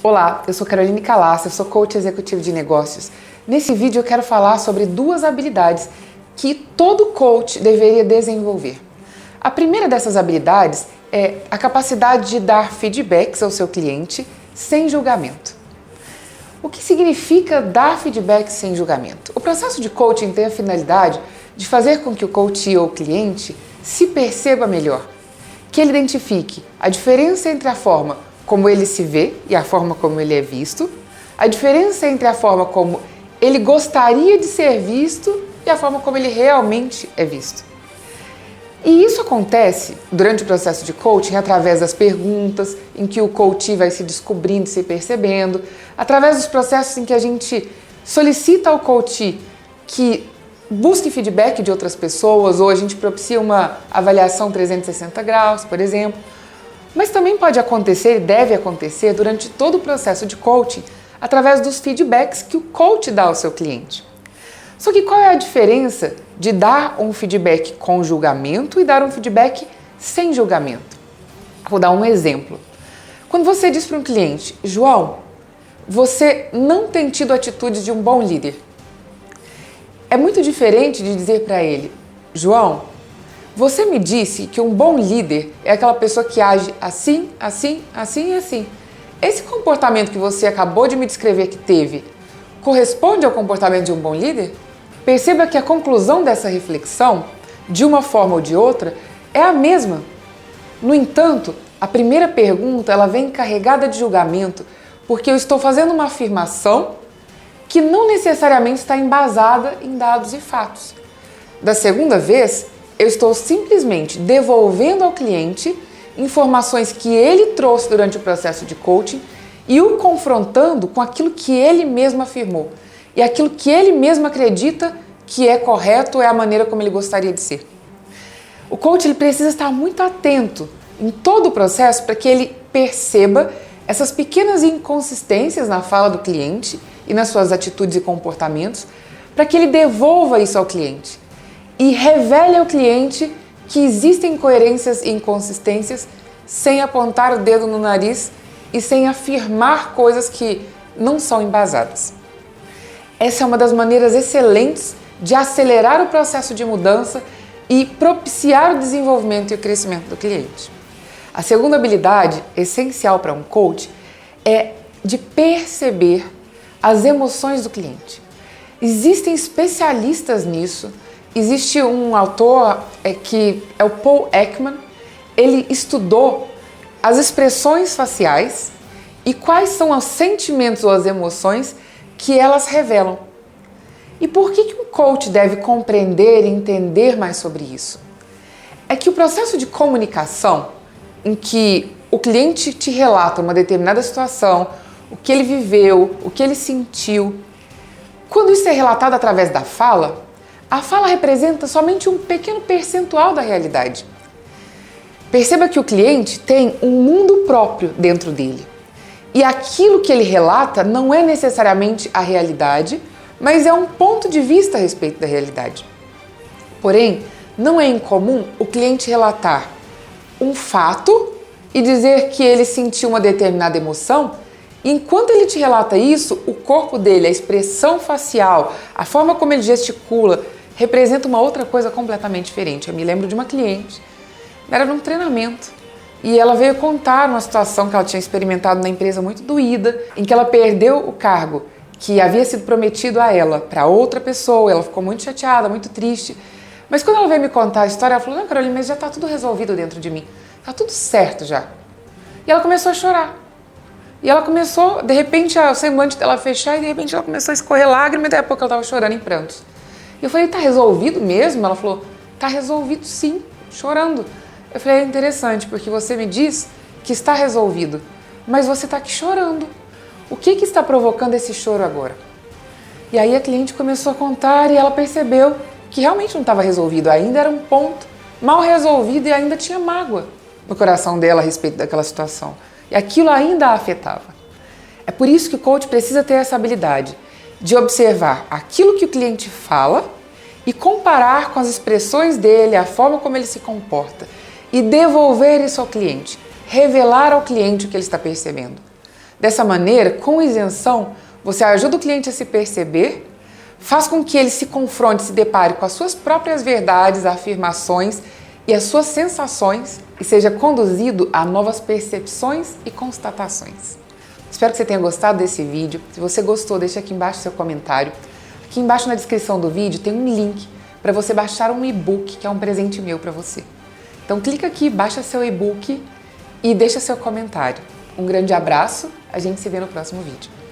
Olá, eu sou Caroline Calassa, eu sou coach executivo de negócios. Nesse vídeo eu quero falar sobre duas habilidades que todo coach deveria desenvolver. A primeira dessas habilidades é a capacidade de dar feedbacks ao seu cliente sem julgamento. O que significa dar feedback sem julgamento? O processo de coaching tem a finalidade de fazer com que o coach ou o cliente se perceba melhor, que ele identifique a diferença entre a forma como ele se vê e a forma como ele é visto, a diferença entre a forma como ele gostaria de ser visto e a forma como ele realmente é visto. E isso acontece durante o processo de coaching através das perguntas, em que o coach vai se descobrindo, se percebendo, através dos processos em que a gente solicita ao coach que busque feedback de outras pessoas, ou a gente propicia uma avaliação 360 graus, por exemplo. Mas também pode acontecer e deve acontecer durante todo o processo de coaching através dos feedbacks que o coach dá ao seu cliente. Só que qual é a diferença de dar um feedback com julgamento e dar um feedback sem julgamento? Vou dar um exemplo. Quando você diz para um cliente, João, você não tem tido atitudes de um bom líder. É muito diferente de dizer para ele, João, você me disse que um bom líder é aquela pessoa que age assim, assim, assim e assim. Esse comportamento que você acabou de me descrever que teve, corresponde ao comportamento de um bom líder? Perceba que a conclusão dessa reflexão, de uma forma ou de outra, é a mesma. No entanto, a primeira pergunta ela vem carregada de julgamento, porque eu estou fazendo uma afirmação que não necessariamente está embasada em dados e fatos. Da segunda vez, eu estou simplesmente devolvendo ao cliente informações que ele trouxe durante o processo de coaching e o confrontando com aquilo que ele mesmo afirmou e aquilo que ele mesmo acredita que é correto, é a maneira como ele gostaria de ser. O coach ele precisa estar muito atento em todo o processo para que ele perceba essas pequenas inconsistências na fala do cliente e nas suas atitudes e comportamentos, para que ele devolva isso ao cliente e revele ao cliente que existem incoerências e inconsistências sem apontar o dedo no nariz e sem afirmar coisas que não são embasadas. Essa é uma das maneiras excelentes de acelerar o processo de mudança e propiciar o desenvolvimento e o crescimento do cliente. A segunda habilidade essencial para um coach é de perceber as emoções do cliente. Existem especialistas nisso. Existe um autor que é o Paul Ekman. Ele estudou as expressões faciais e quais são os sentimentos ou as emoções que elas revelam. E por que um coach deve compreender e entender mais sobre isso? É que o processo de comunicação, em que o cliente te relata uma determinada situação, o que ele viveu, o que ele sentiu, quando isso é relatado através da fala, a fala representa somente um pequeno percentual da realidade. Perceba que o cliente tem um mundo próprio dentro dele. E aquilo que ele relata não é necessariamente a realidade, mas é um ponto de vista a respeito da realidade. Porém, não é incomum o cliente relatar um fato e dizer que ele sentiu uma determinada emoção. E enquanto ele te relata isso, o corpo dele, a expressão facial, a forma como ele gesticula, representa uma outra coisa completamente diferente. Eu me lembro de uma cliente, era num treinamento, e ela veio contar uma situação que ela tinha experimentado na empresa muito doída, em que ela perdeu o cargo que havia sido prometido a ela para outra pessoa. Ela ficou muito chateada, muito triste. Mas quando ela veio me contar a história, ela falou, não, Carolina, mas já está tudo resolvido dentro de mim. Está tudo certo já. E ela começou a chorar. E ela começou, de repente, o semblante dela fechar e de repente ela começou a escorrer lágrimas e daí a pouco ela estava chorando em prantos. E eu falei, tá resolvido mesmo? Ela falou, tá resolvido sim, chorando. Eu falei, é interessante, porque você me diz que está resolvido, mas você está aqui chorando. O que está provocando esse choro agora? E aí a cliente começou a contar e ela percebeu que realmente não estava resolvido, ainda era um ponto mal resolvido e ainda tinha mágoa no coração dela a respeito daquela situação. E aquilo ainda a afetava. É por isso que o coach precisa ter essa habilidade de observar aquilo que o cliente fala e comparar com as expressões dele, a forma como ele se comporta e devolver isso ao cliente, revelar ao cliente o que ele está percebendo. Dessa maneira, com isenção, você ajuda o cliente a se perceber, faz com que ele se confronte, se depare com as suas próprias verdades, afirmações e as suas sensações e seja conduzido a novas percepções e constatações. Espero que você tenha gostado desse vídeo. Se você gostou, deixa aqui embaixo seu comentário. Aqui embaixo na descrição do vídeo tem um link para você baixar um e-book, que é um presente meu para você. Então clica aqui, baixa seu e-book e deixa seu comentário. Um grande abraço, a gente se vê no próximo vídeo.